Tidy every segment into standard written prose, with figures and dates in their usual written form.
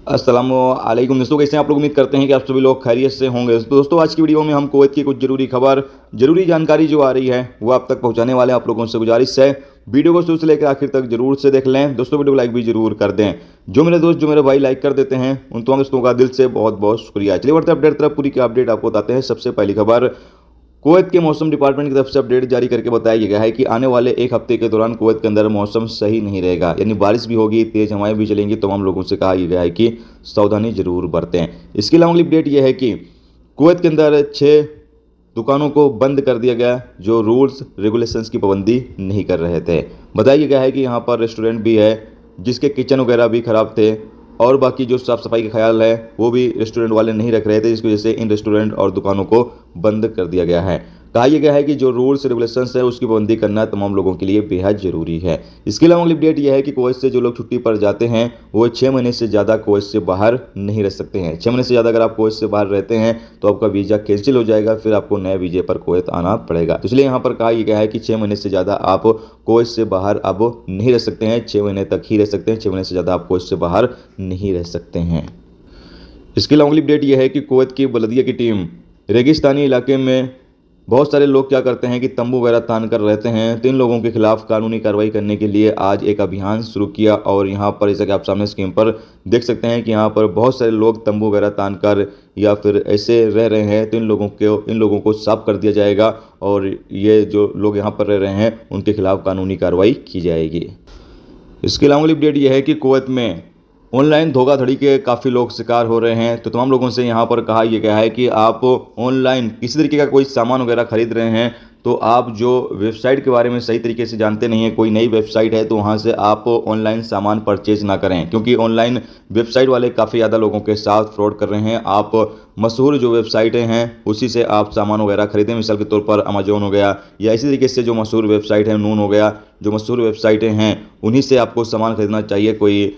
अस्सलामुअलैकुम दोस्तों, कैसे हैं आप लोग। उम्मीद करते हैं कि आप सभी लोग खैरियत से होंगे। तो दोस्तों, आज की वीडियो में हम कुवैत की कुछ जरूरी खबर, जरूरी जानकारी जो आ रही है वो आप तक पहुंचाने वाले हैं। आप लोगों से गुजारिश है वीडियो को शुरू से लेकर आखिर तक जरूर से देख लें। दोस्तों, वीडियो को लाइक भी जरूर कर दें। जो मेरे दोस्त, जो मेरे भाई लाइक कर देते हैं उन तमाम दोस्तों का दिल से बहुत बहुत शुक्रिया। चलिए बढ़ते हैं अपडेट तरफ। पूरी की अपडेट आपको बताते हैं। सबसे पहली खबर, कुवैत के मौसम डिपार्टमेंट की तरफ से अपडेट जारी करके बताया गया है कि आने वाले एक हफ्ते के दौरान कुवैत के अंदर मौसम सही नहीं रहेगा, यानी बारिश भी होगी, तेज हवाएं भी चलेंगी। तमाम लोगों से कहा गया है कि सावधानी जरूर बरतें। इसके अलावा अगली अपडेट यह है कि कुवैत के अंदर 6 दुकानों को बंद कर दिया गया जो रूल्स रेगुलेशंस की पाबंदी नहीं कर रहे थे। बताया गया है कि यहाँ पर रेस्टोरेंट भी है जिसके किचन वगैरह भी ख़राब थे और बाकी जो साफ़ सफाई का ख्याल है वो भी रेस्टोरेंट वाले नहीं रख रहे थे, जिसकी वजह से इन रेस्टोरेंट और दुकानों को बंद कर दिया गया है। कहा यह गया है कि जो रूल्स रेगुलेशंस है उसकी पाबंदी करना तमाम लोगों के लिए बेहद ज़रूरी है। इसके अलावा अगली अपडेट यह है कि कुवैत से जो लोग छुट्टी पर जाते हैं वो 6 महीने से ज़्यादा कुवैत से बाहर नहीं रह सकते हैं। 6 महीने से ज़्यादा अगर आप कुवैत से बाहर रहते हैं तो आपका वीज़ा कैंसिल हो जाएगा, फिर आपको नए वीज़े पर कुवैत आना पड़ेगा। तो इसलिए यहाँ पर कहा यह गया है कि 6 महीने से ज़्यादा आप कुवैत से बाहर अब नहीं रह सकते हैं। 6 महीने तक ही रह सकते हैं, 6 महीने से ज़्यादा आप कुवैत से बाहर नहीं रह सकते हैं। इसके अलावा अगली अपडेट यह है कि कुवैत की बलदिया की टीम रेगिस्तानी इलाके में बहुत सारे लोग क्या करते हैं कि तंबू वगैरह तान कर रहते हैं, तो इन लोगों के खिलाफ कानूनी कार्रवाई करने के लिए आज एक अभियान शुरू किया। और यहाँ पर जैसा कि आप सामने स्क्रीन पर देख सकते हैं कि यहाँ पर बहुत सारे लोग तंबू वगैरह तान कर या फिर ऐसे रह रहे हैं, तो इन लोगों को साफ कर दिया जाएगा और ये जो लोग यहाँ पर रह रहे हैं उनके खिलाफ कानूनी कार्रवाई की जाएगी। इसके अलावा अगली अपडेट यह है कि कुवैत में ऑनलाइन धोखाधड़ी के काफ़ी लोग शिकार हो रहे हैं। तो तमाम लोगों से यहाँ पर कहा यह गया है कि आप ऑनलाइन किसी तरीके का कोई सामान वगैरह खरीद रहे हैं तो आप जो वेबसाइट के बारे में सही तरीके से जानते नहीं हैं, कोई नई वेबसाइट है तो वहाँ से आप ऑनलाइन सामान परचेज ना करें, क्योंकि ऑनलाइन वेबसाइट वाले काफ़ी ज़्यादा लोगों के साथ फ्रॉड कर रहे हैं। आप मशहूर जो वेबसाइटें हैं उसी से आप सामान वगैरह खरीदें। मिसाल के तौर पर अमेजोन हो गया या इसी तरीके से जो मशहूर वेबसाइट है, नून हो गया, जो मशहूर वेबसाइटें हैं उन्हीं से आपको सामान खरीदना चाहिए। कोई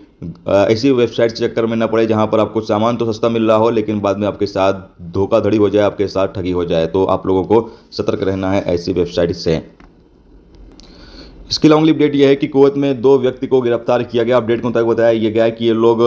ऐसी वेबसाइट के चक्कर में ना पड़े जहां पर आपको सामान तो सस्ता मिल रहा हो लेकिन बाद में आपके साथ धोखाधड़ी हो जाए, आपके साथ ठगी हो जाए। तो आप लोगों को सतर्क रहना है ऐसी वेबसाइट से। इसके अलावा अगली अपडेट यह है कि कुवैत में 2 व्यक्ति को गिरफ्तार किया गया। अपडेट के मुताबिक बताया यह गया है कि ये लोग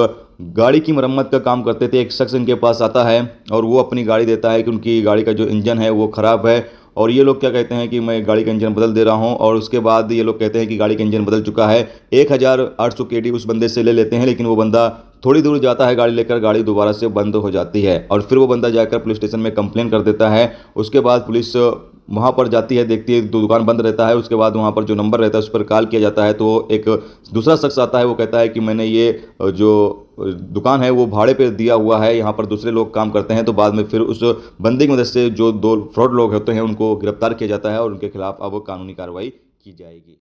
गाड़ी की मरम्मत का काम करते थे। एक शख्स इनके पास आता है और वो अपनी गाड़ी देता है कि उनकी गाड़ी का जो इंजन है वो ख़राब है, और ये लोग क्या कहते हैं कि मैं गाड़ी का इंजन बदल दे रहा हूं, और उसके बाद ये लोग कहते हैं कि गाड़ी का इंजन बदल चुका है। 1800 केडी उस बंदे से ले लेते हैं, लेकिन वो बंदा थोड़ी दूर जाता है गाड़ी लेकर, गाड़ी दोबारा से बंद हो जाती है और फिर वो बंदा जाकर पुलिस स्टेशन में कंप्लेन कर देता है। उसके बाद पुलिस वहाँ पर जाती है, देखती है दुकान बंद रहता है। उसके बाद वहाँ पर जो नंबर रहता है उस पर कॉल किया जाता है, तो एक दूसरा शख्स आता है, वो कहता है कि मैंने ये जो दुकान है वो भाड़े पे दिया हुआ है, यहाँ पर दूसरे लोग काम करते हैं। तो बाद में फिर उस बंदे की मदद से जो 2 फ्रॉड लोग होते हैं उनको गिरफ्तार किया जाता है और उनके खिलाफ अब कानूनी कार्रवाई की जाएगी।